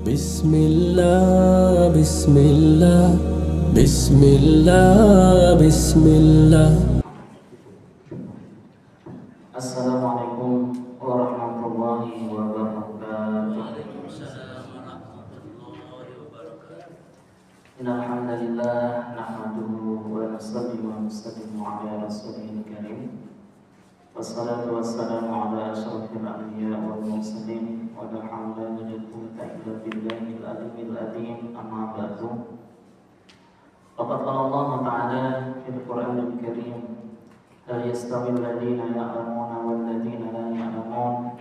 Bismillah, Bismillah, Bismillah, Bismillah. Assalamualaikum warahmatullahi wabarakatuh. Innal hamdalillah nahmaduhu wa nusalli wa nusallimu ala rasulil karim. Wassalatu wassalamu ala asyrafil anbiya wal mursalin wa la hawla wa la quwwata illa billahil aliyyil azim. Amma ba'du. Faqad qala Allah Ta'ala fil Qur'anil Karim: La yastawi alladhina ya'lamuna wal ladhina la ya'lamun.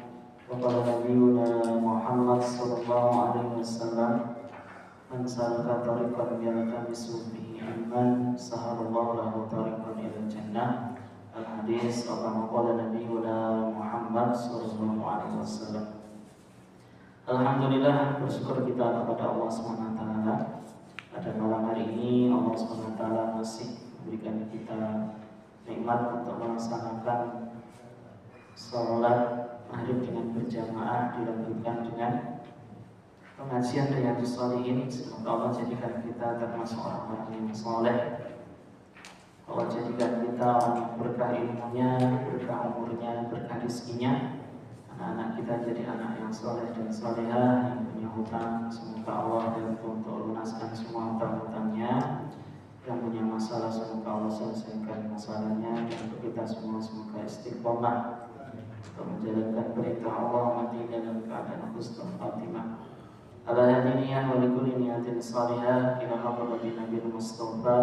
Wa qala nabiyyuna Muhammad sallallahu alaihi wasallam: Man salaka tariqan yaltamisu fihi ilman sahalallahu lahu tariqan ilal jannah. Al-hadis wa qala nabiyyuna Muhammad sallallahu alaihi wasallam. Alhamdulillah, bersyukur kita kepada Allah SWT. Pada malam hari ini Allah SWT masih memberikan kita nikmat untuk melaksanakan sholat maghrib dengan berjamaah, dilanjutkan dengan pengajian Riyadhus Shalihin. Semoga Allah jadikan kita termasuk orang-orang yang soleh. Allah jadikan kita orang yang berkah ilmunya, berkah umurnya, berkah rezekinya. Anak-anak kita jadi anak yang soleh dan solehah, yang punya hutang. Semoga Allah bantu untuk lunaskan semua hutang-hutangnya. Yang punya masalah, semoga Allah selesaikan masalahnya. Dan untuk kita semua, semoga istiqomah untuk menjalankan perintah Allah, mati dalam keadaan husnul khatimah. Al-Hadiniyah wa likulli niyatin salihah ila hadratin Nabi Mustafa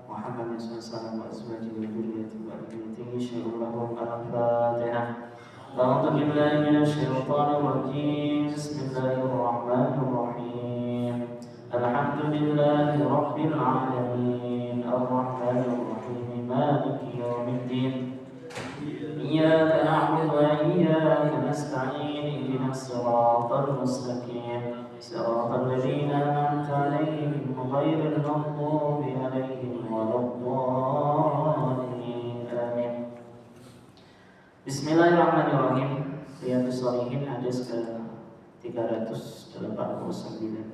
Muhammad sallallahu alaihi wasallam wa dzurriyyatihi wa dhurriyyatihi syarrul al-Fatihah. A'udzu billahi minasyaitonir rajim. Bismillahirrahmanirrahim. Alhamdulillahi rabbil alamin. Ar-rahmanir rahim. Maliki yaumiddin. Iyyaka na'budu wa iyyaka nasta'in. Ihdinas siratal mustaqim. Siratal ladzina an'amta 'alaihim ghairil maghdubi 'alaihim waladdallin. Amin. Bismillahirrahmanirrahim. Riyadhus Shalihin hadis ke-389.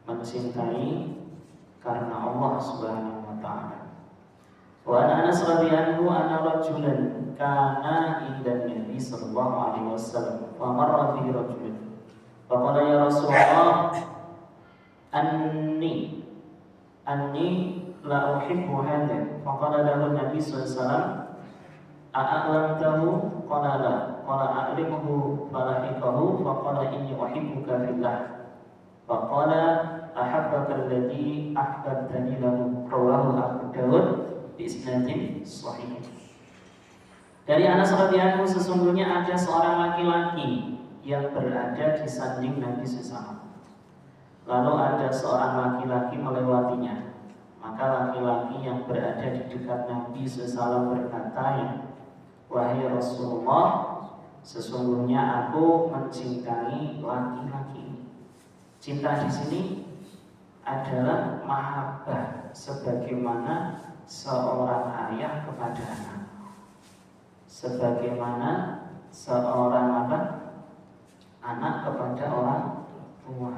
Mencintai karena Allah Subhanahu wa taala. Wa an Anas radhiyallahu anhu rajulan kana inda Nabi sallallahu alaihi wasallam wa marra bihi rajulun fa qala ya Rasulullah anni la uhibbu hadha fa qala lahu Nabi sallallahu alaihi wasallam a'lamtahu qala la qala a'limhu falahiqahu fa qala inni uhibbuka fillah fa qala ahabbaka alladhi ahbabtani lahu. Rawahu Abu Dawud bi isnadin sahih. Dari Anas radhiyallahu anhu, sesungguhnya ada seorang laki-laki yang berada di sanding Nabi SAW. Lalu ada seorang laki-laki melewatinya. Maka laki-laki yang berada di dekat Nabi SAW berkata, wahai Rasulullah, sesungguhnya aku mencintai laki-laki. Cinta di sini adalah mahabbah, sebagaimana seorang ayah kepada anak, sebagaimana seorang anak kepada orang tua,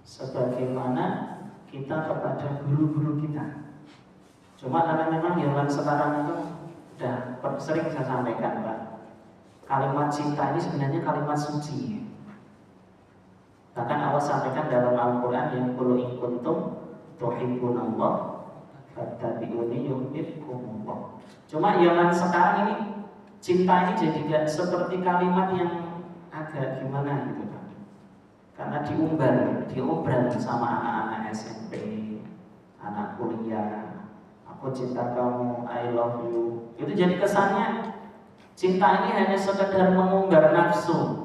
sebagaimana kita kepada guru-guru kita. Cuma karena memang zaman sekarang itu sudah sering saya sampaikan, Pak, kalimat cinta ini sebenarnya kalimat suci. Bahkan Allah sampaikan dalam Al-Quran yang qul in kuntum tuhibbunallah fattabi'uni yuhibbukumullah. Cuma zaman sekarang ini cinta ini jadi seperti kalimat yang agak gimana gitu kan. Karena diumbar sama anak-anak SMP, anak kuliah. Aku cinta kamu, I love you. Itu jadi kesannya cinta ini hanya sekedar mengumbar nafsu.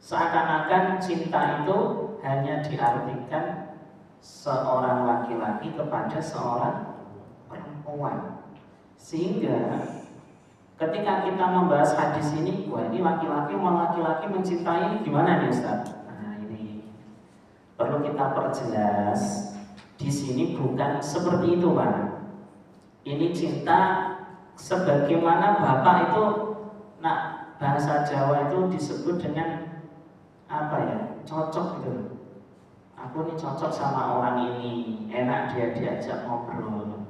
Seakan-akan cinta itu hanya diartikan seorang laki-laki kepada seorang perempuan. Sehingga ketika kita membahas hadis ini, wah ini laki-laki mau laki-laki mencintai ini gimana nih Ustaz? Nah ini perlu kita perjelas. Di sini bukan seperti itu, Pak. Ini cinta sebagaimana Bapak itu, nah bahasa Jawa itu disebut dengan apa ya, cocok gitu. Aku ini cocok sama orang ini, enak dia diajak ngobrol.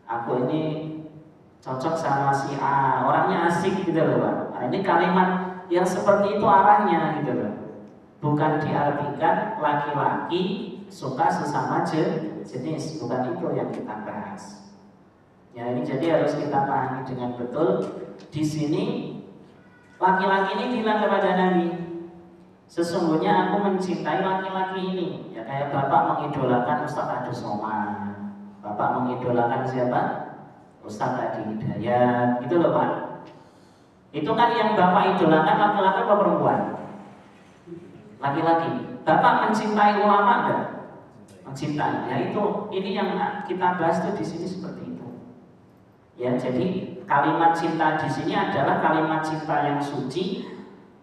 Aku ini cocok sama si A, orangnya asik gitu loh Pak. Nah, ini kalimat yang seperti itu arahnya gitu loh. Bukan diartikan laki-laki suka sesama jenis, bukan itu yang kita bahas. Ya ini jadi harus kita pahami dengan betul. Di sini laki-laki ini bilang kepada Nabi, sesungguhnya aku mencintai laki-laki ini. Ya kayak Bapak mengidolakan Ustaz Abdus Somad, Bapak mengidolakan siapa? Ustaz Adi Hidayat, gitu loh Pak. Itu kan yang Bapak idolakan laki-laki atau perempuan? Laki-laki. Bapak mencintai ulama enggak? Mencintai. Ya itu, ini yang kita bahas tuh di sini seperti itu. Ya, jadi kalimat cinta di sini adalah kalimat cinta yang suci,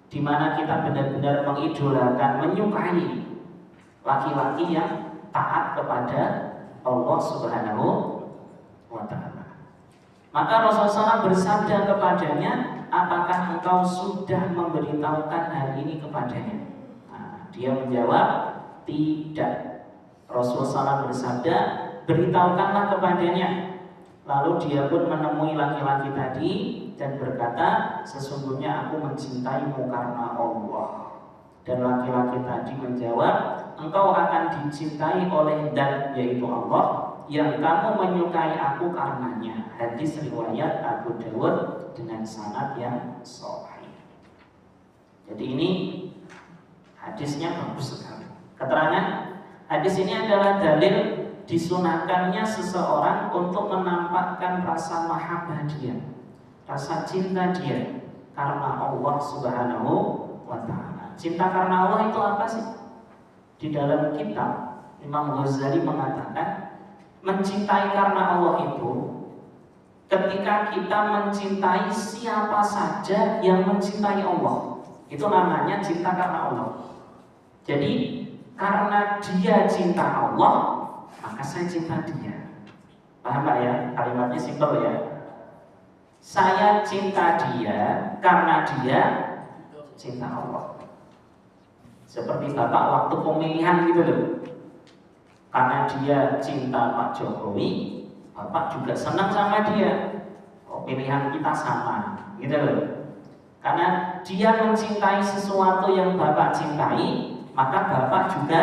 di mana kita benar-benar mengidolakan, menyukai laki-laki yang taat kepada Allah Subhanahu wa Ta'ala. Maka Rasulullah SAW bersabda kepadanya, apakah engkau sudah memberitahukan hal ini kepadanya? Nah, dia menjawab, tidak. Rasulullah SAW bersabda, beritahukanlah kepadanya. Lalu dia pun menemui laki-laki tadi dan berkata, sesungguhnya aku mencintaimu karena Allah. Dan laki-laki tadi menjawab, engkau akan dicintai oleh Dan, yaitu Allah, yang kamu menyukai aku karenanya. Hadis riwayat Abu Dawud dengan sanad yang sahih. Jadi ini hadisnya bagus sekali. Keterangan hadis ini adalah dalil disunahkannya seseorang untuk menampakkan rasa mahabbah dia, rasa cinta dia karena Allah Subhanahu wa Ta'ala. Cinta karena Allah itu apa sih? Di dalam kitab Imam Ghazali mengatakan, mencintai karena Allah itu ketika kita mencintai siapa saja yang mencintai Allah. Itu namanya cinta karena Allah. Jadi karena dia cinta Allah, maka saya cinta dia. Paham Pak ya? Kalimatnya simpel ya. Saya cinta dia karena dia cinta Allah. Seperti Bapak waktu pemilihan gitu loh. Karena dia cinta Pak Jokowi, Bapak juga senang sama dia. Oh, pilihan kita sama, gitu loh. Karena dia mencintai sesuatu yang Bapak cintai, maka Bapak juga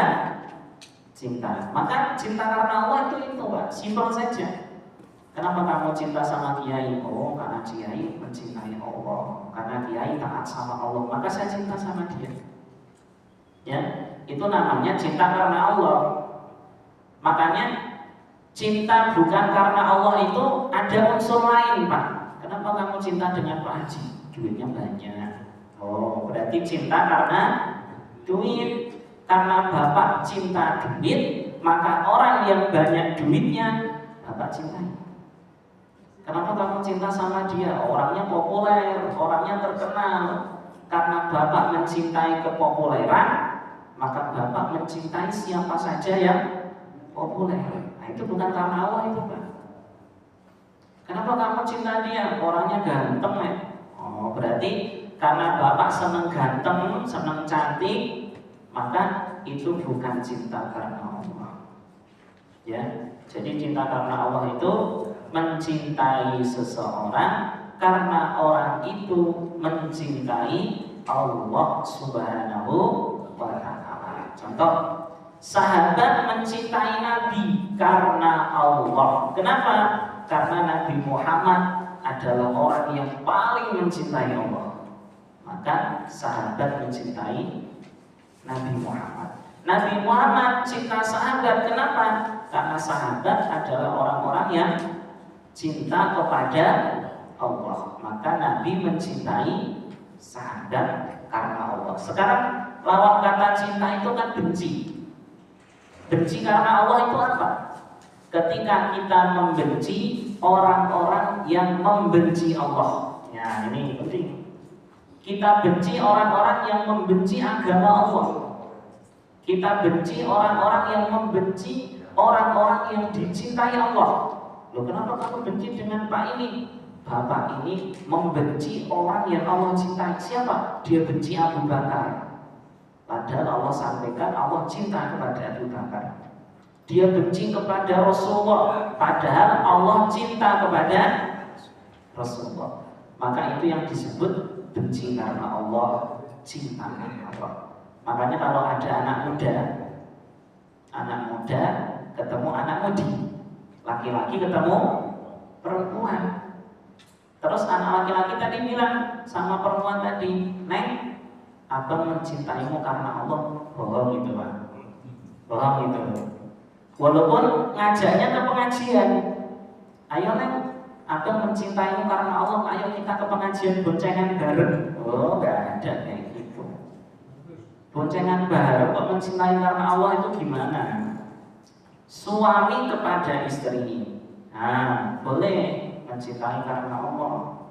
cinta. Maka cinta karena Allah itu Pak, simpel saja. Kenapa kamu cinta sama Kiai? Oh, karena Kiai mencintai Allah. Karena Kiai taat sama Allah, maka saya cinta sama dia. Ya, itu namanya cinta karena Allah. Makanya cinta bukan karena Allah itu ada unsur lain Pak. Kenapa kamu cinta dengan Pak Haji? Duitnya banyak. Oh, berarti cinta karena duit. Karena Bapak cinta duit, maka orang yang banyak duitnya Bapak cintai. Kenapa kamu cinta sama dia? Orangnya populer, orangnya terkenal. Karena Bapak mencintai kepopuleran, maka Bapak mencintai siapa saja yang populer. Nah, itu bukan karena Allah itu Pak. Kenapa kamu cinta dia? Orangnya ganteng ya. Oh, berarti karena Bapak senang ganteng, senang cantik, maka itu bukan cinta karena Allah. Ya, jadi cinta karena Allah itu mencintai seseorang karena orang itu mencintai Allah Subhanahu wa Ta'ala. Contoh, sahabat mencintai Nabi karena Allah. Kenapa? Karena Nabi Muhammad adalah orang yang paling mencintai Allah. Maka sahabat mencintai Nabi Muhammad. Nabi Muhammad cinta sahabat. Kenapa? Karena sahabat adalah orang-orang yang cinta kepada Allah. Maka Nabi mencintai sahabat karena Allah. Sekarang lawan kata cinta itu kan benci. Benci karena Allah itu apa? Ketika kita membenci orang-orang yang membenci Allah. Ya, ini penting. Kita benci orang-orang yang membenci agama Allah. Kita benci orang-orang yang membenci orang-orang yang dicintai Allah. Loh, kenapa kamu benci dengan Pak ini? Bapak ini membenci orang yang Allah cintai. Siapa? Dia benci Abu Bakar. Padahal Allah sampaikan Allah cinta kepada Abu Bakar. Dia benci kepada Rasulullah, padahal Allah cinta kepada Rasulullah. Maka itu yang disebut benci karena Allah, cinta karena Allah. Makanya kalau ada anak muda ketemu anak mudi, laki-laki ketemu perempuan. Terus anak laki-laki tadi bilang sama perempuan tadi, "Neng, abang mencintaimu karena Allah." Bohong itu, Pak. Bohong itu. Walaupun ngajaknya ke pengajian, "Ayo Neng, abang mencintaimu karena Allah, ayo kita ke pengajian boncengan bareng." Oh, enggak ada kayak gitu. Boncengan bareng kok mencintai karena Allah itu gimana? Suami kepada istri, nah boleh mencintai karena Allah.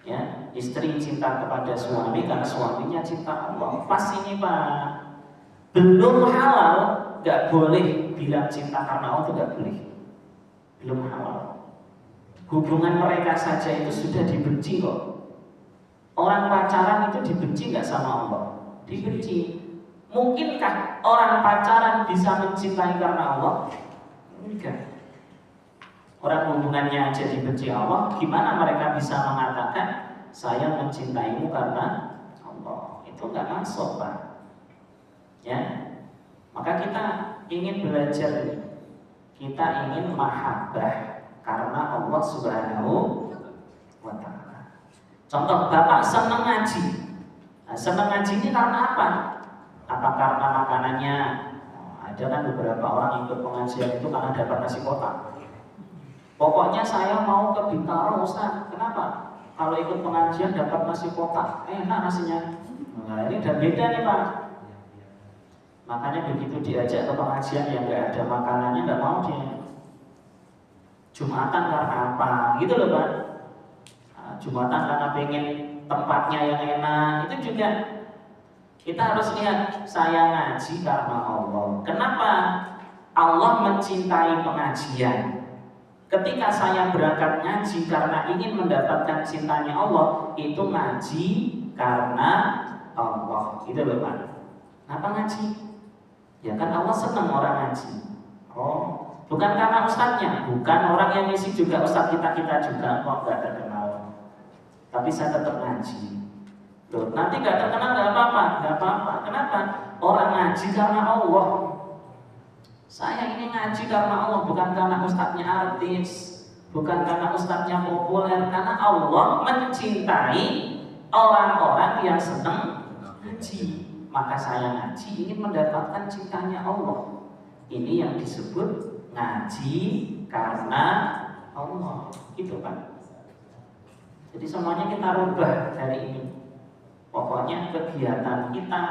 Ya, istri cinta kepada suami karena suaminya cinta Allah. Pas ini Pak, belum halal, nggak boleh bilang cinta karena Allah, itu nggak boleh. Belum halal. Hubungan mereka saja itu sudah dibenci kok. Orang pacaran itu dibenci nggak sama Allah? Dibenci. Mungkinkah orang pacaran bisa mencintai karena Allah? Enggak. Orang hubungannya aja dibenci Allah, gimana mereka bisa mengatakan saya mencintaimu karena Allah? Itu nggak masuk, Pak. Ya, maka kita ingin belajar, kita ingin mahabbah karena Allah Subhanahu wa Ta'ala. Contoh, Bapak senang ngaji. Nah, senang ngaji ini karena apa? Apa karena makanannya? Ada kan beberapa orang ikut pengajian itu karena dapat nasi kotak. Pokoknya saya mau ke Bintaro, Ustaz. Kenapa? Kalau ikut pengajian dapat nasi kotak, enak nasinya. Nah, ini udah beda nih, Pak. Makanya begitu diajak ke pengajian yang nggak ada makanannya, nggak mau dia. Jumatan karena apa? Gitu loh, Pak. Nah, Jumatan karena pengen tempatnya yang enak. Itu juga kita harus lihat, saya ngaji karena Allah. Kenapa Allah mencintai pengajian? Ketika saya berangkat ngaji karena ingin mendapatkan cintanya Allah, itu ngaji karena Allah. Gitu loh, Pak. Kenapa ngaji? Ya kan Allah senang orang ngaji. Oh, bukan karena ustadznya, bukan orang yang ngisi juga ustadz kita juga kok nggak terkenal. Tapi saya tetap ngaji. Loh, nanti nggak terkenal nggak apa-apa. Kenapa? Orang ngaji karena Allah. Saya ini ngaji karena Allah, bukan karena ustadznya artis, bukan karena ustadznya populer, karena Allah mencintai orang-orang yang senang ngaji. Maka saya ngaji ingin mendapatkan cintanya Allah. Ini yang disebut ngaji karena Allah. Itu Pak. Jadi semuanya kita rubah hari ini. Pokoknya kegiatan kita,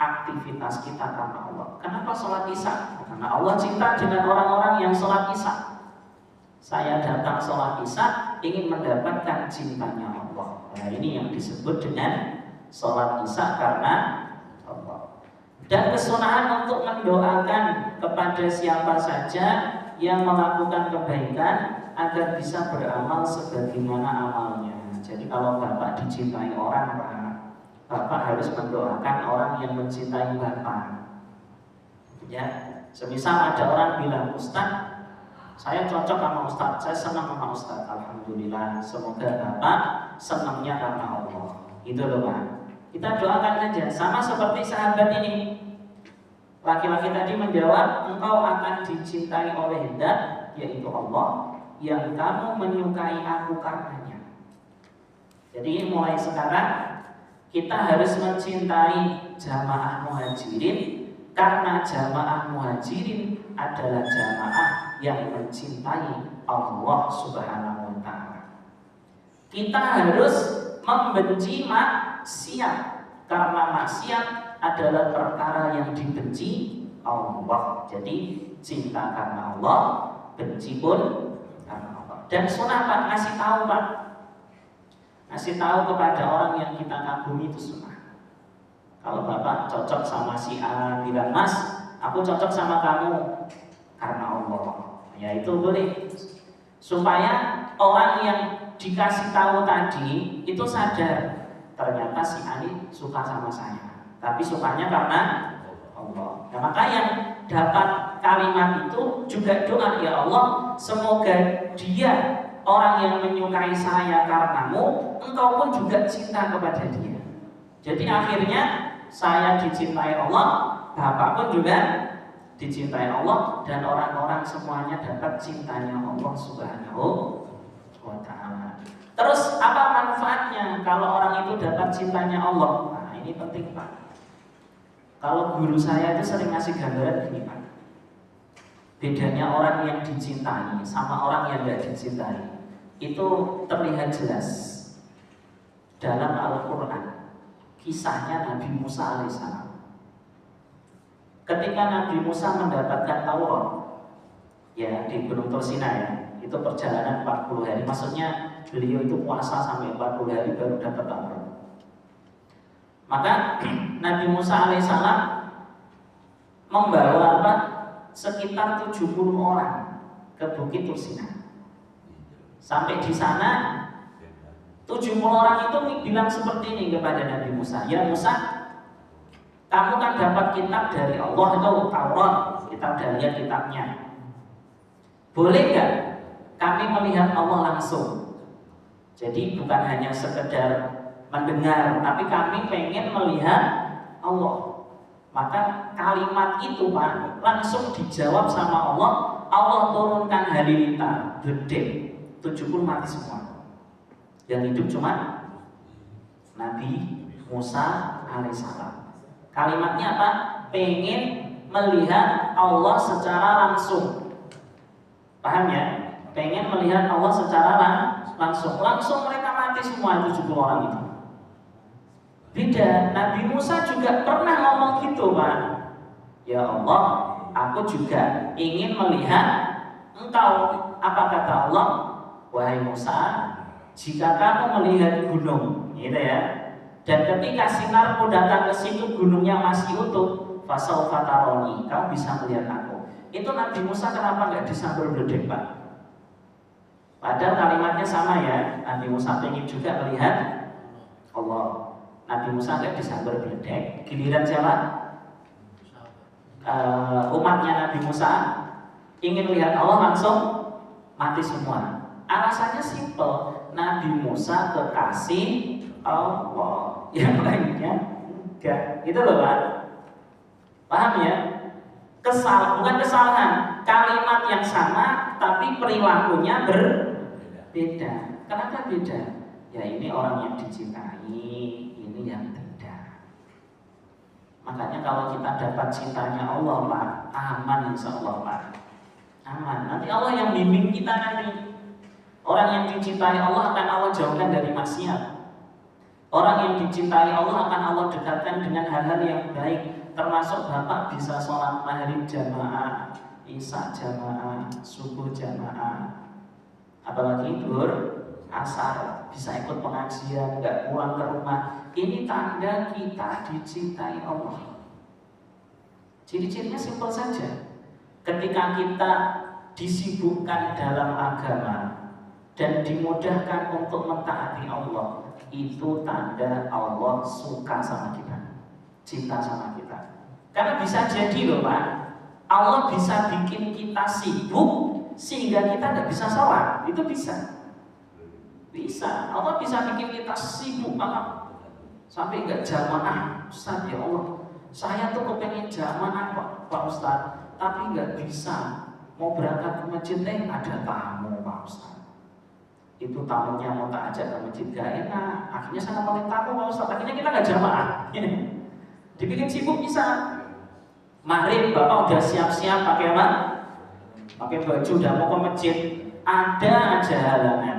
aktivitas kita karena Allah. Kenapa sholat isya? Karena Allah cinta dengan orang-orang yang sholat isya. Saya datang sholat isya ingin mendapatkan cintanya Allah. Nah, ini yang disebut dengan sholat isya karena Allah. Dan kesunahan untuk mendoakan kepada siapa saja yang melakukan kebaikan agar bisa beramal sebagaimana amalnya. Jadi kalau Bapak dicintai orang, Bapak harus mendoakan orang yang mencintai Bapak. Ya, semisal ada orang bilang, Ustaz, saya cocok sama Ustaz, saya senang sama Ustaz. Alhamdulillah, semoga Bapak senangnya karena Allah. Itu loh Pak. Kita doakan aja, sama seperti sahabat ini. Laki-laki tadi menjawab, engkau akan dicintai oleh zat, yaitu Allah, yang kamu menyukai aku karenanya. Jadi mulai sekarang kita harus mencintai jamaah muhajirin, karena jamaah muhajirin adalah jamaah yang mencintai Allah Subhanahu wa Ta'ala. Kita harus membenci maksiat, karena maksiat adalah perkara yang dibenci Allah. Jadi cinta karena Allah, benci pun karena Allah. Dan sunnah Pak, ngasih tahu Pak, ngasih tahu kepada orang yang kita kagumi itu sunnah. Kalau Bapak cocok sama si A, bilang, Mas, aku cocok sama kamu karena Allah. Ya itu boleh. Supaya orang yang dikasih tahu tadi itu sadar, ternyata si A ini suka sama saya. tapi sukanya karena Allah. Nah, maka yang dapat kalimat itu juga doa, ya Allah, semoga dia orang yang menyukai saya karenamu, engkau pun juga cinta kepada dia. Jadi akhirnya saya dicintai Allah, Bapak pun juga dicintai Allah, dan orang-orang semuanya dapat cintanya Allah Subhanahu wa ta'ala. Terus apa manfaatnya kalau orang itu dapat cintanya Allah? Nah, ini penting Pak. Kalau guru saya itu sering ngasih gambaran begini Pak, bedanya orang yang dicintai sama orang yang tidak dicintai itu terlihat jelas dalam Al-Quran. Kisahnya Nabi Musa alaihissalam. Ketika Nabi Musa mendapatkan Taurat, ya di Gunung Tursina ya, itu perjalanan 40 hari. Maksudnya beliau itu puasa sampai 40 hari baru dapat Taurat. Maka Nabi Musa alaihissalam membawa sekitar 70 orang ke Bukit Tursina. Sampai di sana 70 orang itu bilang seperti ini kepada Nabi Musa, ya Musa, kamu kan dapat kitab dari Allah itu Taurat, kita udah lihat kitabnya. Boleh nggak kami melihat Allah langsung? Jadi bukan hanya sekedar mendengar, tapi kami pengen melihat Allah. Maka kalimat itu Pak langsung dijawab sama Allah. Allah turunkan halilintar gede, 70 mati semua. Yang hidup cuma Nabi Musa alaihissalam. Kalimatnya apa? Pengen melihat Allah secara langsung. Paham ya? Pengen melihat Allah secara langsung. Langsung mereka mati semua 70 orang itu. Beda, Nabi Musa juga pernah ngomong gitu Pak. Ya Allah, aku juga ingin melihat engkau. Apa kata Allah? Wahai Musa, jika kamu melihat gunung, gitu ya, dan ketika sinarku datang ke situ gunungnya masih utuh, fasaufa taroni, kamu bisa melihat aku. Itu Nabi Musa kenapa nggak disambar bledek Pak? Padahal kalimatnya sama ya. Nabi Musa ingin juga melihat Allah. Nabi Musa nggak disambar bledek. Giliran siapa? Umatnya Nabi Musa ingin melihat Allah langsung mati semua. Alasannya simpel, Nabi Musa kekasih Allah, yang lainnya enggak. Gitu loh Pak. Paham ya? Bukan kesalahan, kalimat yang sama tapi perilakunya berbeda. Kenapa beda? Ya ini orang yang dicintai, ini yang tidak. Makanya kalau kita dapat cintanya Allah Pak, aman insya Allah Pak. Aman. Nanti Allah yang bimbing kita nanti. Orang yang dicintai Allah akan Allah jauhkan dari maksiat. Orang yang dicintai Allah akan Allah dekatkan dengan hal-hal yang baik. Termasuk Bapak bisa sholat maghrib jamaah, isya jamaah, subuh jamaah, apalagi duhur, asar, bisa ikut pengajian, nggak pulang ke rumah. Ini tanda kita dicintai Allah. Ciri-cirinya simpel saja. Ketika kita disibukkan dalam agama dan dimudahkan untuk mentaati Allah, itu tanda Allah suka sama kita, cinta sama kita. Karena bisa jadi loh Pak, Allah bisa bikin kita sibuk sehingga kita tidak bisa sholat. Itu bisa. Bisa. Allah bisa bikin kita sibuk banget sampai nggak jamaah. Ustaz ya Allah, saya tuh kepengen jamaah Pak Ustaz, tapi nggak bisa. Mau berangkat ke masjid ada tamu Pak Ustaz. Itu tamunya mau tak ajak ke masjid gak enak. Akhirnya saya ngomongin tamu Pak Ustaz. Akhirnya kita gak jamaah. Dibikin sibuk bisa. Maghrib Bapak udah siap-siap pakai apa? Pakai baju udah mau ke masjid. Ada aja halangan.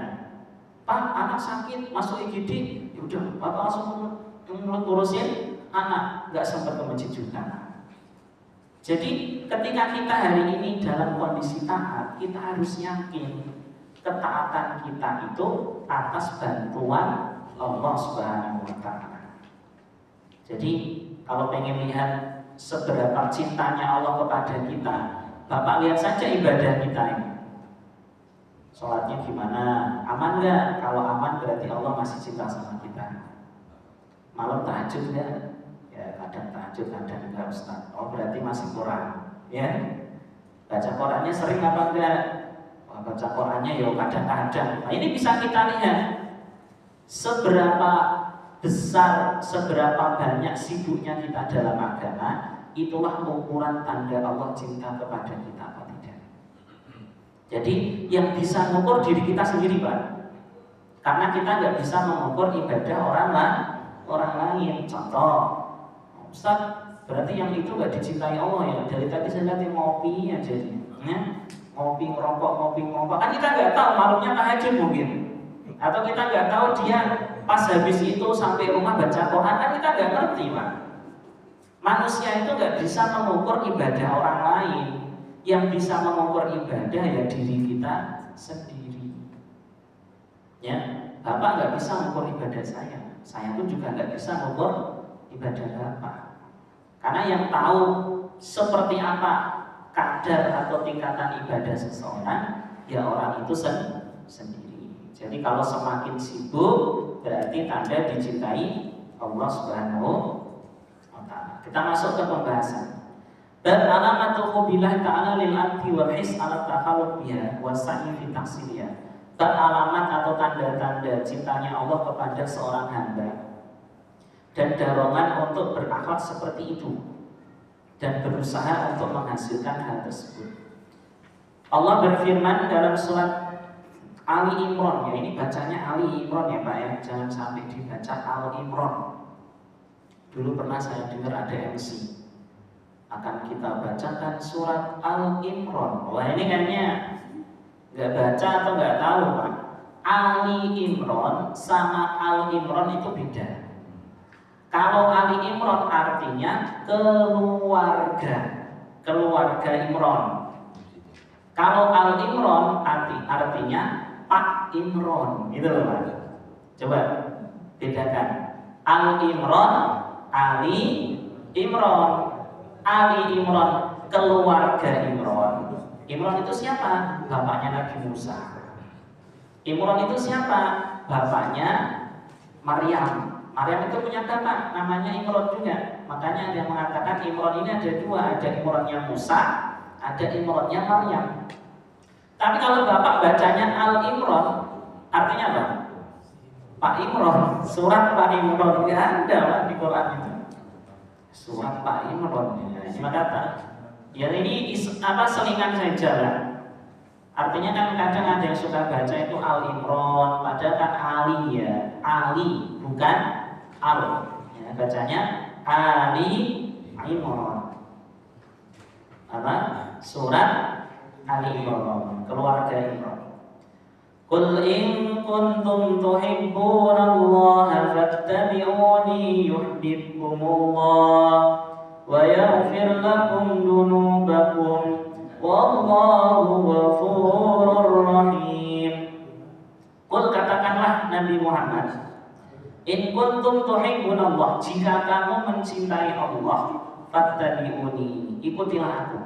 Pak anak sakit masuk IGD. Yaudah Bapak langsung ngurusin anak. Gak sempat ke masjid juga. Jadi ketika kita hari ini dalam kondisi taat, kita harus yakin ketaatan kita itu atas bantuan Allah Subhanahu wa ta'ala. Jadi kalau pengen lihat seberapa cintanya Allah kepada kita, Bapak lihat saja ibadah kita ini. Sholatnya gimana? Aman nggak? Kalau aman berarti Allah masih cinta sama kita. Malam tahajud nggak? Ya kadang tahajud ada enggak Ustaz? Oh berarti masih kurang, ya. Baca Qurannya sering apa enggak? Oh, baca Qurannya ya kadang-kadang. Nah ini bisa kita lihat seberapa besar, seberapa banyak sibuknya kita dalam agama. Itulah ukuran tanda Allah cinta kepada kita apa tidak. Jadi yang bisa mengukur diri kita sendiri Pak. Karena kita nggak bisa mengukur ibadah orang lain. Contoh, Ustaz, berarti yang itu nggak dicintai Allah ya? Dari tadi saya lihat ngopi aja, ya? Ngopi ngerokok. Kan kita nggak tahu malamnya tahajud mungkin, atau kita nggak tahu dia pas habis itu sampai rumah baca Quran, kan kita nggak ngerti Pak. Manusia itu nggak bisa mengukur ibadah orang lain. Yang bisa mengukur ibadah ya diri kita sendiri. Ya, Bapak nggak bisa mengukur ibadah saya pun juga nggak bisa mengukur ibadah Bapak. Karena yang tahu seperti apa kadar atau tingkatan ibadah seseorang, ya orang itu sendiri. Jadi kalau semakin sibuk, berarti tanda dicintai Allah Subhanahu wa Ta'ala. Kita masuk ke pembahasan. Dan alamatu hubbillah ta'ala lil abdi wal his ala takhalluq biha wa sa'i fi tahsiliyah. Dan alamat atau tanda-tanda cintanya Allah kepada seorang hamba dan dorongan untuk berakhlak seperti itu dan berusaha untuk menghasilkan hal tersebut. Allah berfirman dalam surat Ali Imran, ya ini bacanya Ali Imran ya Pak ya, jangan sampai dibaca Al Imran. Dulu pernah saya dengar ada MC, akan kita bacakan surat Al Imran. Wah ini kayaknya nggak baca atau nggak tahu Pak. Ali Imran sama Al Imran itu beda. Kalau Ali Imran artinya keluarga Imran. Kalau Al Imran artinya Pak Imran, gitu loh Pak. Coba bedakan. Al Imran, Ali Imran. Ali Imran, keluarga Imran. Imran itu siapa? Bapaknya Nabi Musa. Imran itu siapa? Bapaknya Maryam. Maryam itu punya bapak, namanya Imran juga. Makanya ada yang mengatakan Imran ini ada dua, ada Imrannya Musa, ada Imrannya Maryam. Tapi kalau bapak bacanya Al Imran, artinya apa? Pak Imran, surat Pak Imran, tidak ada Pak di Quran itu. Surat Pak Imran, ya, cuma kata. Ya ini selingan saja lah. Artinya kan kadang ada yang suka baca itu Al Imran, padahal kan Ali ya, Ali bukan Al. Ya, bacanya Ali Imran. Apa? Surat Ali Imran, keluarga Imran. Qul in kuntum tuhibbunallaha fattabi'uni yuhibbukumullah wa yaghfir lakum dunubakum wallahu ghafurur rahim. Qul katakanlah Nabi Muhammad, in kuntum tuhibbunallah, jika kamu mencintai Allah, fattabi'uni, ikutilah aku.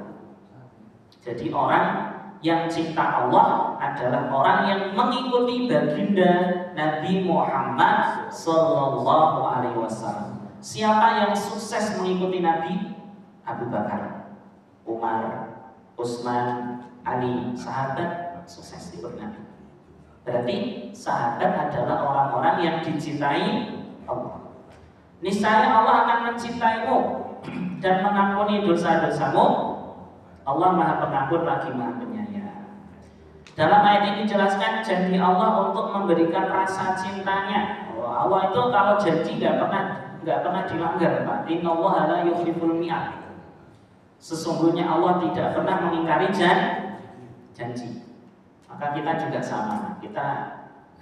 Jadi orang yang cinta Allah adalah orang yang mengikuti baginda Nabi Muhammad Sallallahu Alaihi Wasallam. Siapa yang sukses mengikuti Nabi? Abu Bakar, Umar, Utsman, Ali, sahabat sukses ikut Nabi. Berarti sahabat adalah orang-orang yang dicintai Allah. Niscaya Allah akan mencintaimu dan mengampuni dosa-dosamu. Allah Maha Pengampun lagi Maha Penyayang. Dalam ayat ini dijelaskan janji Allah untuk memberikan rasa cintanya. Allah itu kalau janji nggak pernah dilanggar, Pak. Innallaha la yukhliful mi'ad. Sesungguhnya Allah tidak pernah mengingkari janji. Maka kita juga sama. Kita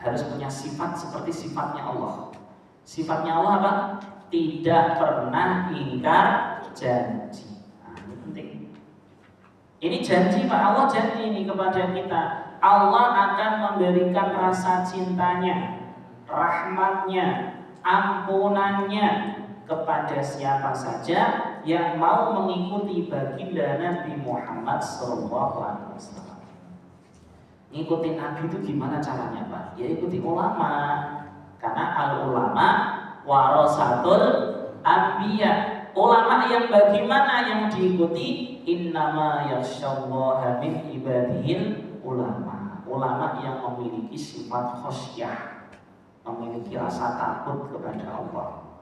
harus punya sifat seperti sifatnya Allah. Sifatnya Allah apa? Tidak pernah ingkar janji. Nah, ini penting. Ini janji Pak, Allah janji ini kepada kita. Allah akan memberikan rasa cintanya, rahmatnya, ampunannya kepada siapa saja yang mau mengikuti baginda Nabi Muhammad SAW. Ngikutin Nabi itu gimana caranya Pak? Ya ikuti ulama. Karena al ulama warasatul Anbiya, ulama yang bagaimana yang diikuti? Innama yakhsyallaha min ibadihil ulama. Ulama yang memiliki sifat khosyah, memiliki rasa takut kepada Allah.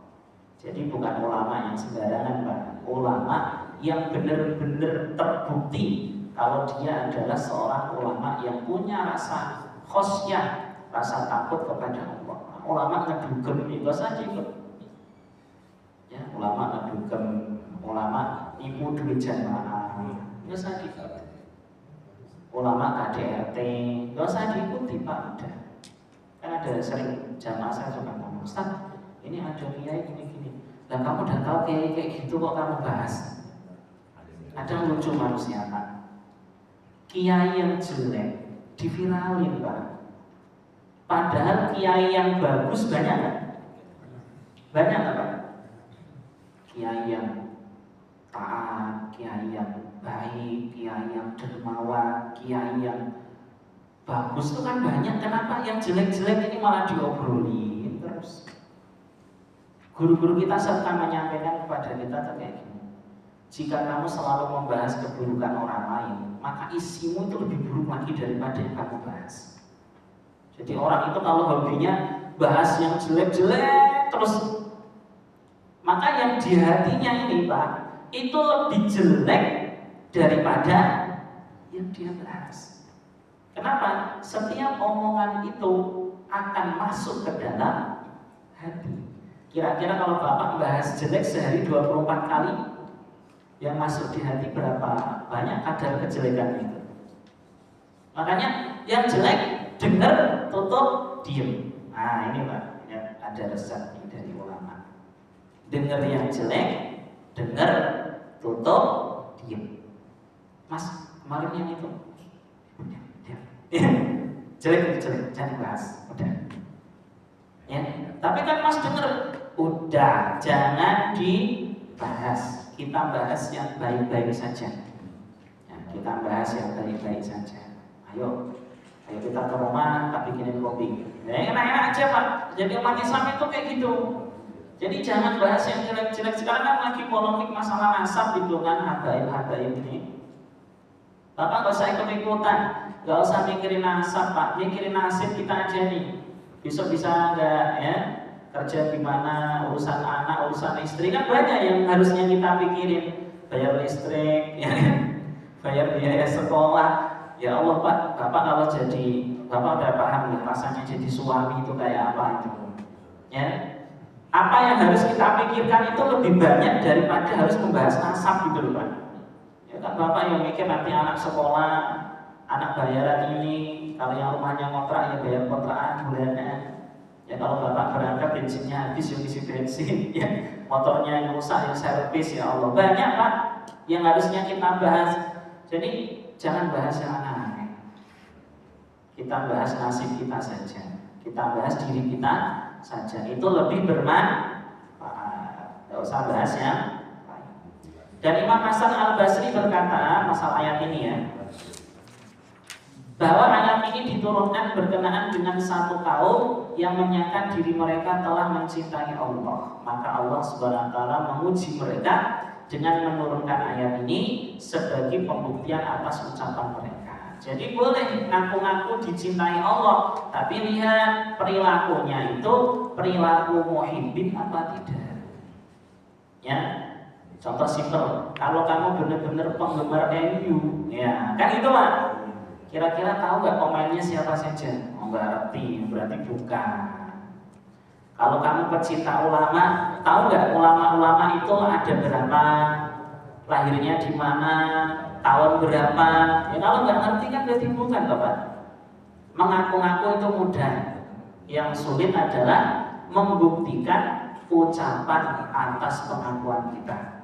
Jadi bukan ulama yang sembarangan, Pak. Ulama yang benar-benar terbukti kalau dia adalah seorang ulama yang punya rasa khosyah, rasa takut kepada Allah. Ulama ngedugem itu saja ikut. Ya, ulama ngedugem, ulama nipu duit jamaah, itu saja ikut. Ulama KDRT, itu saja diikuti, Pak. Udah. Kan ada sering jamaah saya suka ngomong, Ustaz, ini ada kiai gini-gini. Lah kamu udah tahu kiai kayak gitu kok kamu bahas? Ada yang lucu manusia, Pak. Kiai yang jelek diviralin, Pak. Padahal kiai yang bagus banyak kan? Banyak nggak, Pak? Kiai yang taat, kiai yang baik, kiai yang dermawan, kiai yang bagus itu kan banyak. Kenapa yang jelek-jelek ini malah diobrolin terus? Guru-guru kita serta menyampaikan kepada kita tuh kayak gini. Jika kamu selalu membahas keburukan orang lain, maka isimu itu lebih buruk lagi daripada yang kamu bahas. Jadi orang itu kalau hobinya bahas yang jelek-jelek terus, maka yang di hatinya ini, Pak, itu lebih jelek daripada yang dia bahas. Kenapa? Setiap omongan itu akan masuk ke dalam hati. Kira-kira kalau Bapak bahas jelek sehari 24 kali, yang masuk di hati berapa banyak kadar kejelekan itu. Makanya yang jelek dengar, tutup, diem. Nah ini Pak, ya, ada resep dari ulama. Dengar yang jelek, dengar, tutup, diem. Mas, kemarin yang itu ya. Jelek, jangan bahas. Udah. Ya, tapi kan Mas dengar, udah, jangan dibahas. Kita bahas yang baik-baik saja. Ya, kita bahas yang baik-baik saja. Ayo kita ke rumah, kita bikinin kopi. Ya, enak-enak aja, Pak. Jadi umat Islam itu kayak gitu. Jadi jangan bahas yang jelek-jelek. Sekarang kan lagi polemik masalah nasab gitu kan, habaib ini. Bapak gak usah ikut-ikutan, gak usah mikirin nasab, Pak. Mikirin nasib kita aja nih. Besok bisa enggak ya? Kerja gimana, urusan anak, urusan istri, kan banyak yang harusnya kita pikirin. Bayar listrik, ya, bayar biaya sekolah. Ya Allah, Pak, Bapak kalau jadi, Bapak udah paham ya rasanya jadi suami itu kayak apa itu. Ya, apa yang harus kita pikirkan itu lebih banyak daripada harus membahas nasab gitu loh, Pak. Ya kan Bapak yang mikir nanti anak sekolah, anak bayaran ini, kalau yang rumahnya ngontrak ya bayar kontrakan bulanan. Ya kalau Bapak berangkat bensinnya habis, yang isi bensin, ya motornya yang rusak, yang servis, ya Allah banyak, Pak, yang harusnya kita bahas. Jadi jangan bahas yang aneh-aneh. Kita bahas nasib kita saja, kita bahas diri kita saja. Itu lebih bermanfaat. Tidak usah bahas yang lain. Dan Imam Hasan Al-Basri berkata masalah ayat ini ya, bahwa ayat ini diturunkan berkenaan dengan satu kaum yang menyangka diri mereka telah mencintai Allah. Maka Allah Subhanahu wa taala menguji mereka dengan menurunkan ayat ini sebagai pembuktian atas ucapan mereka. Jadi boleh ngaku-ngaku dicintai Allah, tapi lihat perilakunya itu perilaku muhibbin apa tidak. Ya, contoh simpel, kalau kamu benar-benar penggemar MU, ya kan itu, Pak. Kira-kira tahu nggak pemainnya siapa saja? Oh, nggak ngerti, berarti bukan. Kalau kamu pecinta ulama, tahu nggak ulama-ulama itu ada berapa? Lahirnya di mana? Tahun berapa? Ya kalau nggak ngerti kan berarti bukan, Bapak. Mengaku-ngaku itu mudah. Yang sulit adalah membuktikan ucapan atas pengakuan kita.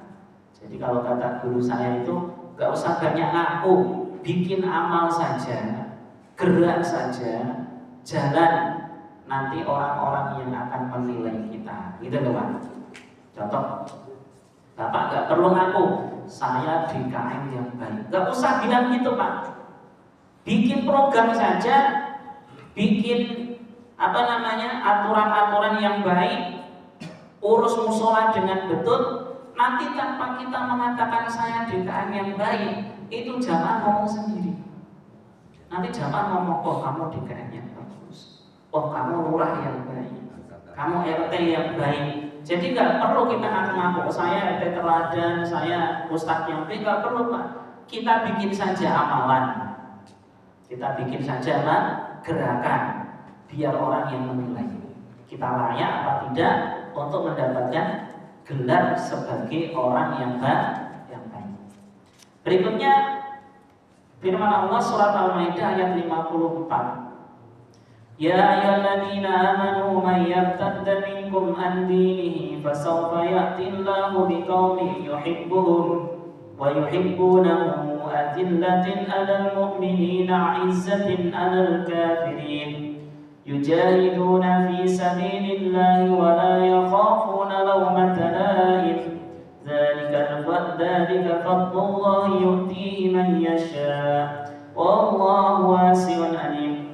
Jadi kalau kata guru saya itu nggak usah banyak ngaku. Bikin amal saja, gerak saja, jalan, nanti orang-orang yang akan menilai kita. Gitu loh, Pak. Contoh, Bapak gak perlu ngaku saya DKM yang baik, gak usah bilang gitu, Pak. Bikin program saja, bikin aturan-aturan yang baik, urus musola dengan betul, nanti tanpa kita mengatakan saya DKM yang baik, itu jamaah ngomong sendiri. Nanti jamaah ngomong, oh kamu DKM yang bagus, oh kamu lurah yang baik, kamu RT yang baik. Jadi nggak perlu kita ngaku-ngaku saya RT teladan, saya ustadz yang baik, nggak perlu Pak. Kita bikin saja amalan, kita bikin saja Pak, gerakan, biar orang yang menilai kita layak apa tidak untuk mendapatkan gelar sebagai orang yang baik. Berikutnya firman Allah surat Al-Maidah ayat 54. Ya ayyuhalladzina amanu man yartadda minkum an dinihi fasawfa ya'ti Allahu biqaumin yuhibbuhum wa yuhibbunahu adillatin 'alal mu'minina 'izzatin 'alal kafirin yujahiduna fi sabilillahi wa la yakhafuna lawmata la'im dzalika fadlullahi yu'tihi man yasha wallahu wasi'un 'alim.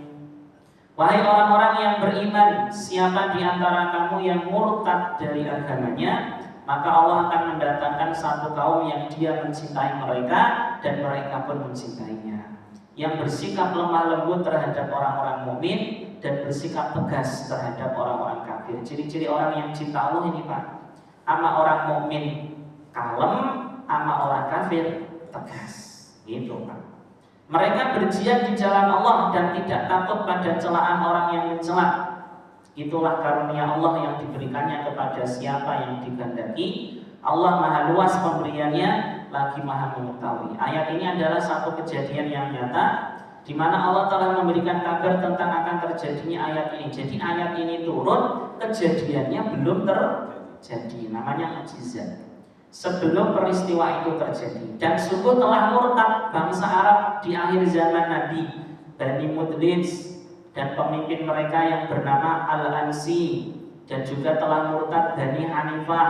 Wahai orang-orang yang beriman, siapa di antara kamu yang murtad dari agamanya, maka Allah akan mendatangkan satu kaum yang dia mencintai mereka dan mereka pun mencintainya, yang bersikap lemah lembut terhadap orang-orang mukmin dan bersikap tegas terhadap orang-orang kafir. Ciri-ciri orang yang cinta Allah ini Pak, sama orang mukmin kalem, sama orang kafir tegas, gitu Pak. Mereka berjihad di jalan Allah dan tidak takut pada celaan orang yang mencela. Itulah karunia Allah yang diberikannya kepada siapa yang dikehendaki. Allah maha luas pemberiannya, lagi maha mengetahui. Ayat ini adalah satu kejadian yang nyata, di mana Allah telah memberikan kabar tentang akan terjadinya ayat ini. Jadi ayat ini turun, kejadiannya belum terjadi, namanya mukjizat. Sebelum peristiwa itu terjadi, dan sungguh telah murtad bangsa Arab di akhir zaman Nabi, Bani Mudlij dan pemimpin mereka yang bernama Al-Ansi, dan juga telah murtad Bani Hanifah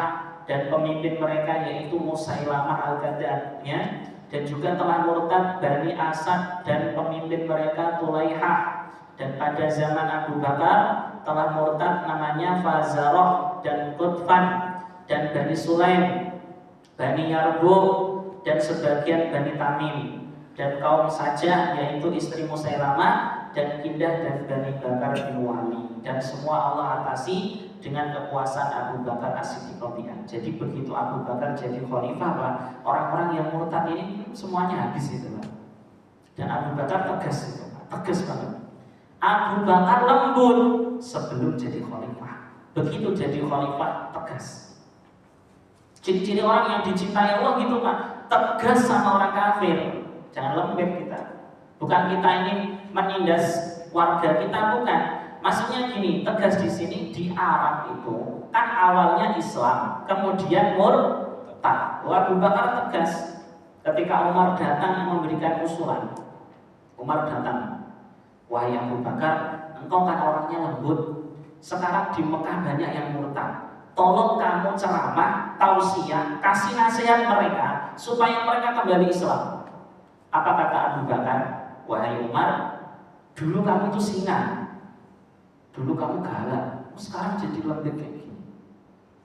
dan pemimpin mereka yaitu Musailamah Al-Kadzdzab, ya. Dan juga telah murtad Bani Asad dan pemimpin mereka Tulaihah. Dan pada zaman Abu Bakar telah murtad namanya Fazarah dan Qutfan dan Bani Sulaim, Bani Yarbu dan sebagian Bani Tamim, dan kaum Sajah yaitu istri Musailamah dan Kindah dan Bani Bakar bin Wali. Dan semua Allah atasi dengan kekuasaan Abu Bakar As-Siddiq radhiyallahu. Jadi begitu Abu Bakar jadi khalifah Pak, orang-orang yang murtad ini semuanya habis itu Pak. Dan Abu Bakar tegas itu Pak, tegas banget. Abu Bakar lembut sebelum jadi khalifah, begitu jadi khalifah tegas. Ciri-ciri orang yang dicintai Allah gitu Pak, tegas sama orang kafir, jangan lembek kita. Bukan kita ini menindas warga kita, bukan. Maksudnya gini, tegas di sini di Arab itu kan awalnya Islam, kemudian murtad. Abu Bakar tegas ketika Umar datang memberikan usulan. Umar datang, wahai Abu Bakar, engkau kan orangnya lembut. Sekarang di Mekah banyak yang murtad. Tolong kamu ceramah, tausiah, kasih nasihat mereka supaya mereka kembali Islam. Apa kata Abu Bakar? Wahai Umar, dulu kamu itu singa, dulu kamu galak, sekarang jadi lembek kayak gini.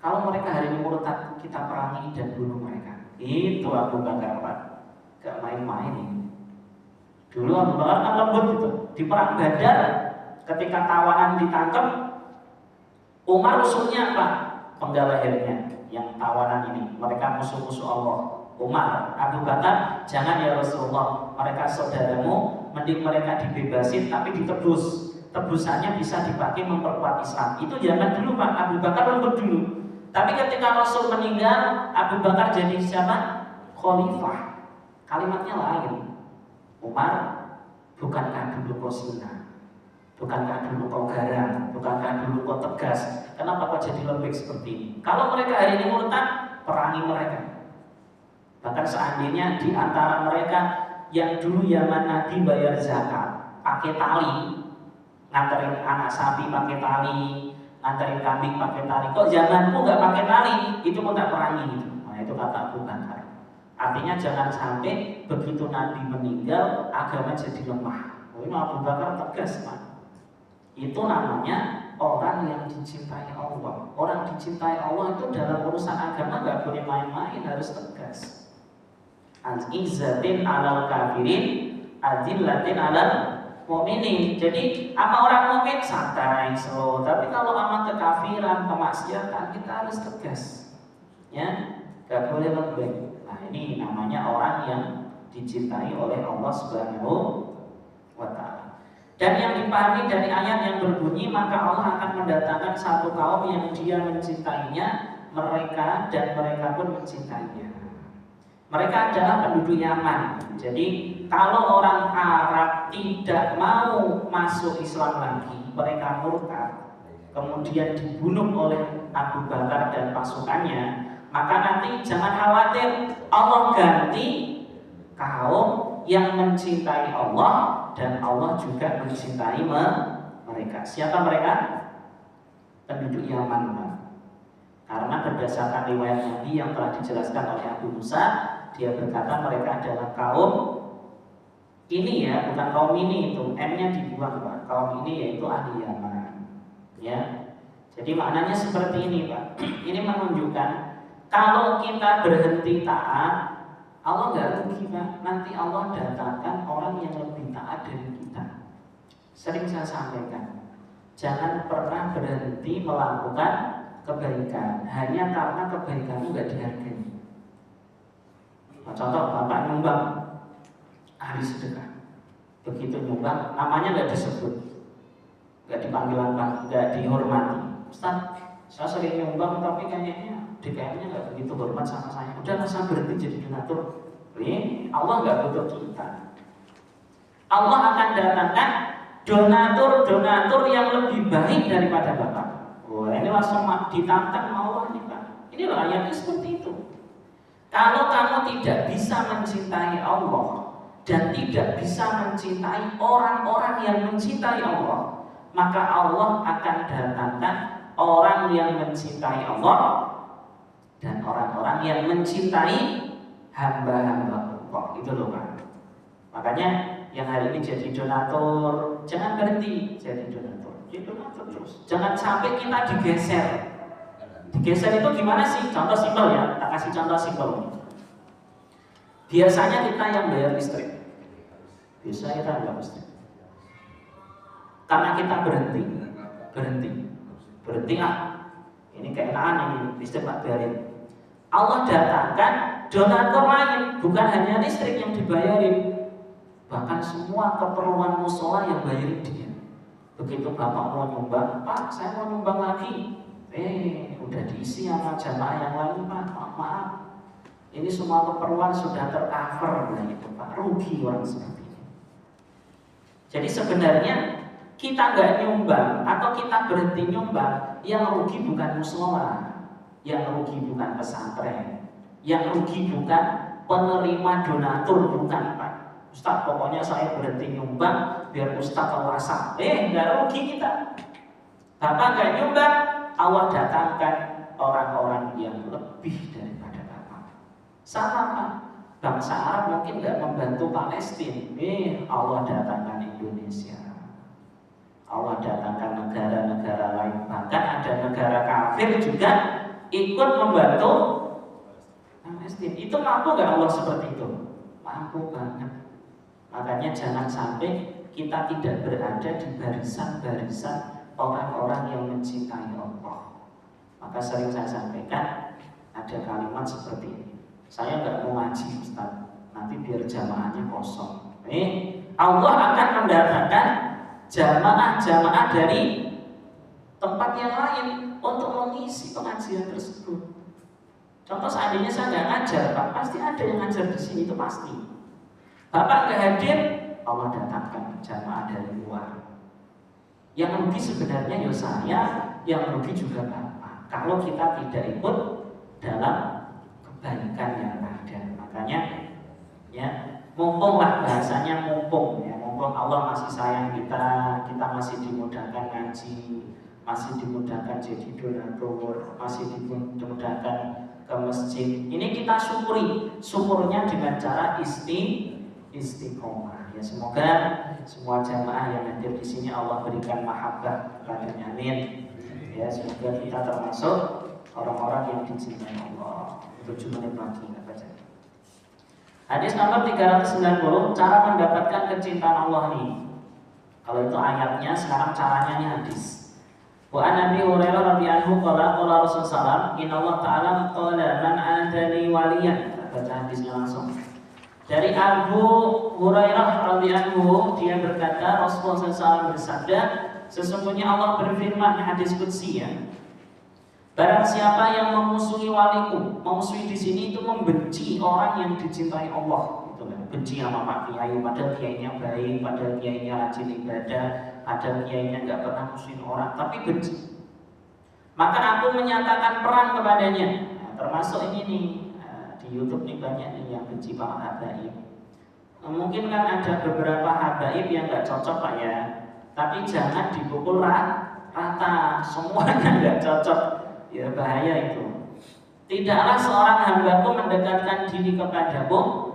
Kalau mereka hari ini murtad, kita perangi dan bunuh mereka. Itu Abu Bakar Pak, gak main-main ini. Dulu Abu Bakar kan lembut gitu. Di perang Badar, ketika tawanan ditangkap, Umar usulnya apa? Penggal lehernya yang tawanan ini, mereka musuh-musuh Allah. Umar, Abu Bakar, jangan ya Rasulullah, mereka saudaramu, mending mereka dibebasin tapi ditebus. Tebusannya bisa dipakai memperkuat Islam. Itu zaman dulu Pak, Abu Bakar lembut dulu. Tapi ketika Rasul meninggal, Abu Bakar jadi siapa? Khalifah. Kalimatnya lain. Umar, bukankah dulu kau singa? Bukankah dulu kau garang? Bukankah dulu kau tegas? Kenapa kau jadi lembek seperti ini? Kalau mereka hari ini murtad, perangi mereka. Bahkan seandainya di antara mereka yang dulu zaman Nabi bayar zakat pakai tali, nganterin anak sapi pakai tali, nganterin kambing pakai tali. Kok zamanku nggak pakai tali? Itu kok tak perangi gitu. Nah itu kata Abu Bakar. Artinya jangan sampai begitu Nabi meninggal agama jadi lemah. Ini Abu Bakar tegas Pak. Itu namanya orang yang dicintai Allah. Orang dicintai Allah itu dalam urusan agama nggak boleh main-main, harus tegas. Al-izzatin alal kafirin, adillatin alal mu'minin. Jadi sama orang mukmin santai, slow. Tapi kalau sama kekafiran, kemaksiatan, kita harus tegas. Ya, nggak boleh lembek. Nah ini namanya orang yang dicintai oleh Allah Subhanahu wa Ta'ala. Dan yang dipahami dari ayat yang berbunyi, maka Allah akan mendatangkan satu kaum yang dia mencintainya, mereka dan mereka pun mencintainya. Mereka adalah penduduk Yaman. Jadi kalau orang Arab tidak mau masuk Islam lagi, mereka murtad, kemudian dibunuh oleh Abu Bakar dan pasukannya, maka nanti jangan khawatir, Allah ganti kaum yang mencintai Allah dan Allah juga mencintai mereka. Siapa mereka? Penduduk Yaman. Karena berdasarkan riwayat Nabi yang telah dijelaskan oleh Abu Musa, dia berkata mereka adalah kaum ini ya, bukan kaum ini, itu M-nya dibuang Pak. Kaum ini yaitu ahli Yaman. Ya. Jadi maknanya seperti ini Pak. Ini menunjukkan kalau kita berhenti taat, Allah nggak rugi Pak. Nanti Allah datangkan orang yang lebih taat dari kita. Sering saya sampaikan, jangan pernah berhenti melakukan kebaikan hanya karena kebaikan itu nggak dihargai. Nah, contoh Bapak nyumbang ahli sedekah, begitu nyumbang namanya nggak disebut, nggak dipanggil apa, nggak dihormati. Ustaz, saya sering nyumbang tapi kayaknya DKM-nya nggak begitu hormat sama saya. Udah saya berhenti jadi donatur. Ini Allah nggak butuh kita. Allah akan datangkan donatur yang lebih baik daripada Bapak. Wah, ini langsung ditantang Allah nih Pak. Ini loh ayatnya seperti itu. Kalau kamu tidak bisa mencintai Allah dan tidak bisa mencintai orang-orang yang mencintai Allah, maka Allah akan datangkan orang yang mencintai Allah dan orang-orang yang mencintai hamba-hamba Allah. Itu loh Pak. Makanya yang hari ini jadi donatur, jangan berhenti jadi donatur. Jadi donatur terus. Jangan sampai kita digeser. Digeser itu gimana sih? Contoh simpel ya, kita kasih contoh simpel. Biasanya kita yang bayar listrik. Biasanya kita bayar listrik. Karena kita berhenti. Ini keenaan ini, listrik tak bayarin. Allah datangkan donatur lain, bukan hanya listrik yang dibayarin, bahkan semua keperluan musola yang bayarin dia. Begitu Bapak mau nyumbang, Pak saya mau nyumbang lagi, udah diisi sama jamaah yang lain Pak, maaf, ini semua keperluan sudah tercover. Nah itu Pak, rugi orang seperti ini. Jadi sebenarnya kita nggak nyumbang atau kita berhenti nyumbang, yang rugi bukan musola, yang rugi bukan pesantren, yang rugi bukan penerima donatur, bukan Pak. Ustaz pokoknya saya berhenti nyumbang biar Ustaz kewasa. Nggak rugi kita. Bapak nggak nyumbang, Allah datangkan orang-orang yang lebih daripada Bapak. Sama Pak, bangsa Arab mungkin nggak membantu Palestina, Allah datangkan Indonesia. Allah datangkan negara-negara lain, bahkan ada negara kafir juga ikut membantu Palestina. Itu mampu nggak Allah seperti itu? Mampu banget. Makanya jangan sampai kita tidak berada di barisan-barisan orang-orang yang mencintai Allah. Maka sering saya sampaikan ada kalimat seperti ini. Saya nggak mau ngaji Ustaz, nanti biar jamaahnya kosong. Allah akan mendatangkan jamaah-jamaah dari tempat yang lain untuk mengisi pengajian tersebut. Contoh seandainya saya nggak ngajar, Pak, pasti ada yang ngajar di sini, itu pasti. Bapak nggak hadir, Allah datangkan jamaah dari luar. Yang rugi sebenarnya ya saya, yang rugi juga Bapak. Kalau kita tidak ikut dalam kebaikan yang ada, makanya ya mumpunglah, bahasanya mumpung ya, mumpung Allah masih sayang kita masih dimudahkan ngaji, masih dimudahkan jadi donatur, masih dimudahkan ke masjid. Ini kita syukuri, syukurnya dengan cara istiqomah. Ya semoga semua jamaah yang hadir di sini Allah berikan mahabbah kepadanya. Amin. Ya semoga kita termasuk orang-orang yang dicintai Allah. 7 menit lagi nggak baca. Hadis nomor 390, cara mendapatkan kecintaan Allah ini. Kalau itu ayatnya, sekarang caranya ini hadis. Wa an Abi Hurairah radhiyallahu qala qala Rasulullah inna Allah ta'ala qala man adani waliyan. Baca hadisnya langsung. Dari Abu Hurairah radhiyallahu dia berkata Rasulullah SAW bersabda, sesungguhnya Allah berfirman hadis qudsi ya. Barang siapa yang memusuhi waliku, memusuhi di sini itu membenci orang yang dicintai Allah, gitu kan. Benci sama Pak Kiai, padahal kiainya baik, padahal kiainya rajin ibadah, padahal kiainya nggak pernah musuhin orang, tapi benci. Maka aku menyatakan perang kepadanya. Nah, termasuk ini nih di YouTube nih banyak nih yang benci Pak habaib. Mungkin kan ada beberapa habaib yang nggak cocok Pak ya, tapi jangan dipukul rata, semuanya nggak cocok. Ya bahaya itu. Tidaklah seorang hambaku mendekatkan diri kepadaku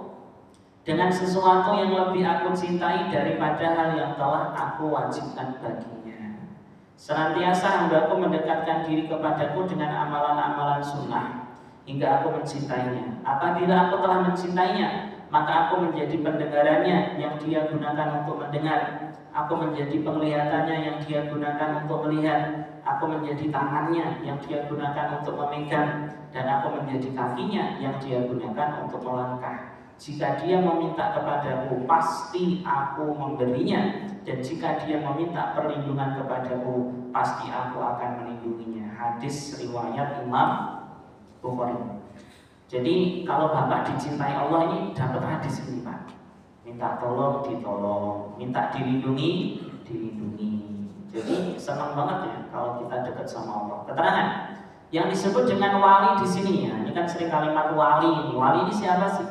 dengan sesuatu yang lebih aku cintai daripada hal yang telah aku wajibkan baginya. Senantiasa hambaku mendekatkan diri kepadaku dengan amalan-amalan sunnah hingga aku mencintainya. Apabila aku telah mencintainya, maka aku menjadi pendengarannya yang dia gunakan untuk mendengar. Aku menjadi penglihatannya yang dia gunakan untuk melihat. Aku menjadi tangannya yang dia gunakan untuk memegang. Dan aku menjadi kakinya yang dia gunakan untuk melangkah. Jika dia meminta kepadaku, pasti aku memberinya. Dan jika dia meminta perlindungan kepadaku, pasti aku akan melindunginya. Hadis riwayat Imam Bukhari. Jadi kalau Bapak dicintai Allah ini dapat hadis ini Pak. Minta tolong ditolong, minta dilindungi dilindungi. Jadi senang banget ya kalau kita dekat sama Allah. Keterangan yang disebut dengan wali di sini ya, ini kan sering kalimat wali ini. Wali ini siapa sih?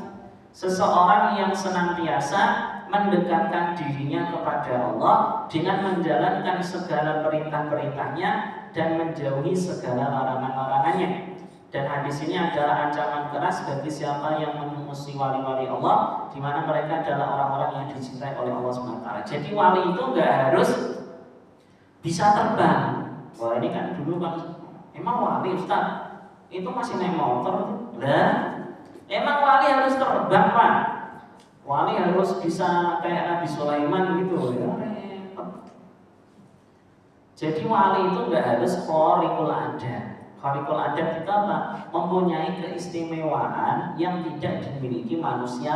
Seseorang yang senantiasa mendekatkan dirinya kepada Allah dengan menjalankan segala perintah-perintahnya dan menjauhi segala larangan-larangannya. Dan hadis ini adalah ancaman keras bagi siapa yang memusuhi wali-wali Allah, di mana mereka adalah orang-orang yang dicintai oleh Allah SWT. Jadi wali itu nggak harus bisa terbang. Wah ini kan dulu kan, emang wali Ustaz itu masih naik motor? Lah, emang wali harus terbang Pak? Wali harus bisa kayak Nabi Sulaiman gitu ya. Jadi wali itu nggak harus khariqul adat. Khariqul adat itu apa? Mempunyai keistimewaan yang tidak dimiliki manusia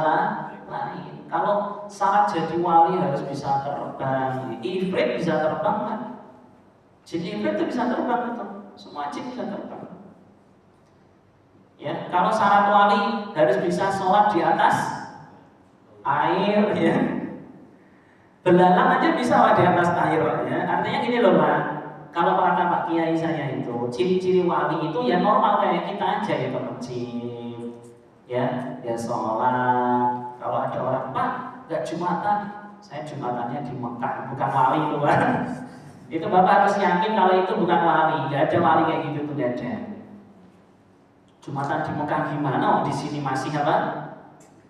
lain. Kalau syarat jadi wali harus bisa terbang, ifrit bisa terbang kan? Jadi ifrit itu bisa terbang itu, semua jin bisa terbang. Ya, kalau syarat wali harus bisa sholat di atas air, ya. Belalang aja bisa di atas air, ya. Artinya gini loh Pak. Kalau kata Pak Kiai saya itu, ciri-ciri wali itu ya normal kayak kita aja ya ke masjid, ya sholat. Kalau ada orang Pak nggak jumatan, saya jumatannya di Mekah, bukan wali itu Pak. Itu Bapak harus yakin kalau itu bukan wali, nggak ada wali kayak gitu tuh nggak ada. Jumatan di Mekah gimana? Oh di sini masih apa?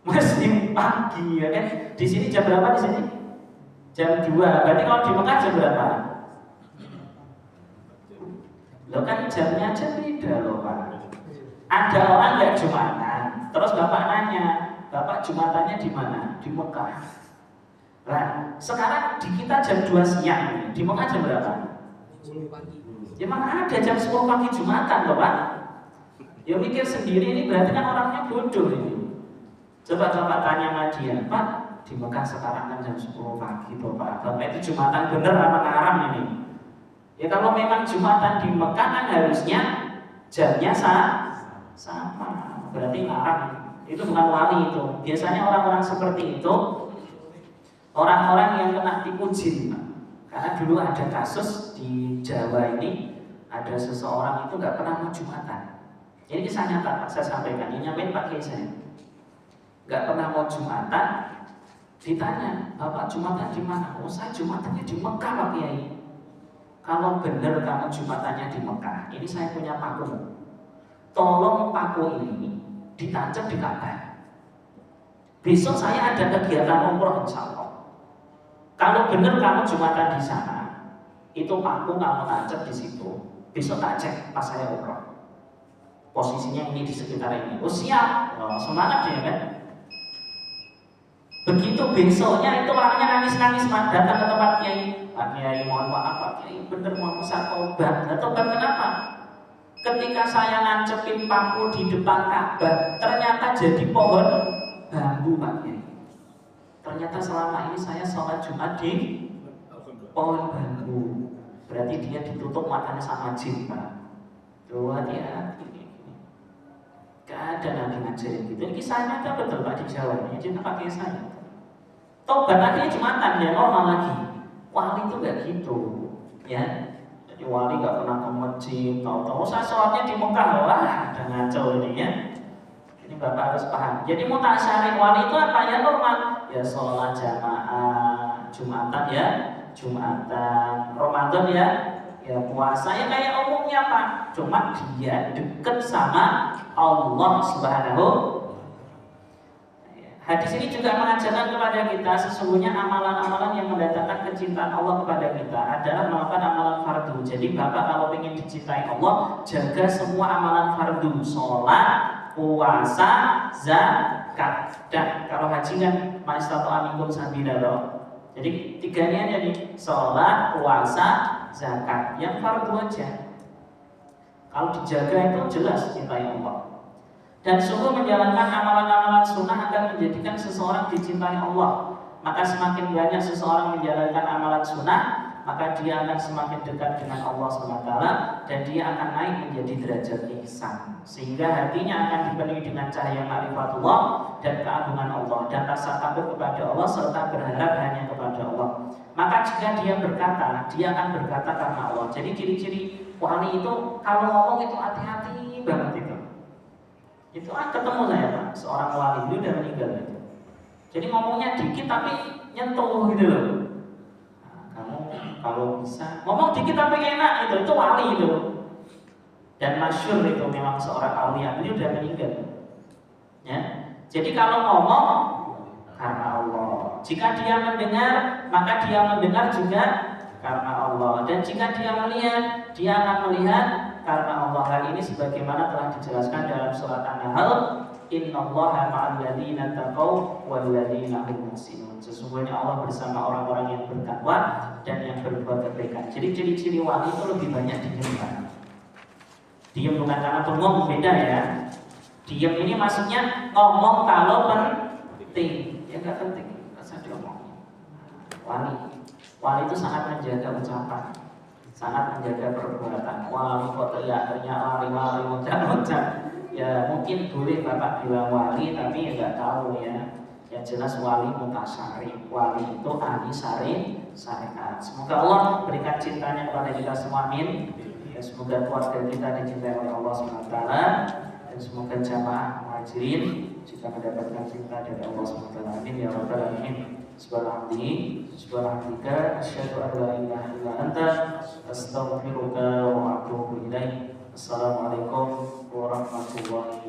Masih pagi ya kan? Di sini jam berapa di sini? Jam 2. Berarti kalau di Mekah jam berapa? Lo kan jamnya aja beda loh Pak. Ada orang nggak jumatan, terus Bapak nanya, Bapak jumatannya di mana? Di Mekah. Nah, sekarang di kita jam 2 siang, di Mekah jam berapa? 10 pagi. Ya mana ada jam 10 pagi jumatan loh Pak. Ya mikir sendiri ini berarti kan orangnya bodoh ini. Coba tanya sama dia, Pak, di Mekah sekarang kan jam 10 pagi loh Pak. Bapak itu jumatan bener apa haram ini? Ya kalau memang jumatan di Mekah kan harusnya jamnya sama, berarti haram. Itu bukan wali itu. Biasanya orang-orang seperti itu orang-orang yang kena tipu jin. Karena dulu ada kasus di Jawa ini, ada seseorang itu nggak pernah mau jumatan. Ini kisah nyata, saya sampaikan. Ini nyampein Pak Kiai saya. Nggak pernah mau jumatan. Ditanya, Bapak jumatan di mana? Oh saya jumatannya di Mekah Pak Kiai. Kalau benar kamu jumatannya di Mekah, ini saya punya paku. Tolong paku ini ditancap di Ka'bah. Besok saya ada kegiatan umroh insya Allah. Kalau benar kamu Jumatan di sana, itu paku kamu tancap di situ. Besok tak cek pas saya umroh. Posisinya ini di sekitar ini. Oh siap, semangat dia kan. Begitu besoknya itu orangnya nangis-nangis datang ke tempat Kiai. Pak Kiai mohon maaf Pak Kiai, bener mau saya tobat. Nah, tobat kenapa? Ketika saya nancepin paku di depan Ka'bah, ternyata jadi pohon bambu Pak Kiai. Ternyata selama ini saya sholat Jumat di pohon bambu. Berarti dia ditutup matanya sama jin Pak. Tuh hati-hati. Gak ada Nabi ngajarin gitu. Ini kisahnya ada betul Pak di Jawa. Ini cerita pakai saya. Tobat akhirnya Jumatan ya normal lagi. Wali itu gak gitu, ya. Jadi wali gak pernah ke masjid. Tahu-tahu saya sholatnya di Mekah. Wah, udah ngaco ini ya. Ini Bapak harus paham. Jadi mutasyarih wali itu apa ya normal? Ya sholat jamaah, Jumatan ya, Jumatan, Ramadan ya, ya puasa ya kayak umumnya Pak. Cuma dia deket sama Allah Subhanahu. Hadis ini juga mengajarkan kepada kita sesungguhnya amalan-amalan yang mendatangkan kecintaan Allah kepada kita adalah melakukan amalan fardu. Jadi Bapak kalau ingin dicintai Allah, jaga semua amalan fardu, sholat, puasa, zakat. Dan kalau haji kan ma'istatu aminkum sabila loh. Jadi tiganya jadi sholat, puasa, zakat. Yang fardu aja. Kalau dijaga itu jelas cintai Allah. Dan sungguh menjalankan amalan-amalan sunnah akan menjadikan seseorang dicintai Allah. Maka semakin banyak seseorang menjalankan amalan sunnah, maka dia akan semakin dekat dengan Allah SWT dan dia akan naik menjadi derajat ihsan. Sehingga hatinya akan dipenuhi dengan cahaya ma'rifatullah dan keagungan Allah dan rasa takut kepada Allah serta berharap hanya kepada Allah. Maka jika dia berkata, dia akan berkata karena Allah. Jadi ciri-ciri wali itu kalau ngomong itu hati-hati banget itu. Itu ketemu saya Pak, seorang wali itu udah meninggal itu. Jadi ngomongnya dikit tapi nyentuh gitu loh. Nah, kamu kalau bisa ngomong dikit tapi enak itu wali itu. Dan masyhur itu memang seorang aulia ini udah meninggal. Ya. Jadi kalau ngomong karena Allah. Jika dia mendengar, maka dia mendengar juga karena Allah. Dan jika dia melihat, dia akan melihat karena Allah. Hal ini sebagaimana telah dijelaskan dalam surat An-Nahl, innallaha ma'al ladzina taqaw wal ladzina hum muhsinun. Sesungguhnya Allah bersama orang-orang yang bertakwa dan yang berbuat kebaikan. Jadi ciri-ciri wali itu lebih banyak diam. Diam bukan karena bengong, beda ya. Diam ini maksudnya ngomong kalau penting. Ya enggak penting, enggak usah diomongin. Wali itu sangat menjaga ucapan, sangat menjaga perbuatan. Wali kok teriak-teriak, lari-lari, loncat-loncat. Ya mungkin boleh Bapak bilang wali, tapi ya nggak tahu ya. Yang jelas wali mutasyarih. Wali itu ahli syariat. Semoga Allah berikan cintanya kepada kita semua, amin. Ya, semoga keluarga kita dicintai oleh Allah SWT. Dan semoga jamaah muhajirin juga mendapatkan cinta dari Allah SWT. Amin ya rabbal alamin. Subhanallah, asyhadu an la ilaha illa anta, astaghfiruka wa atubu ilaik. Assalamualaikum warahmatullahi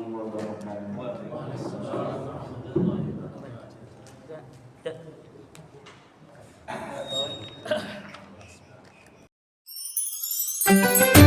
wabarakatuh.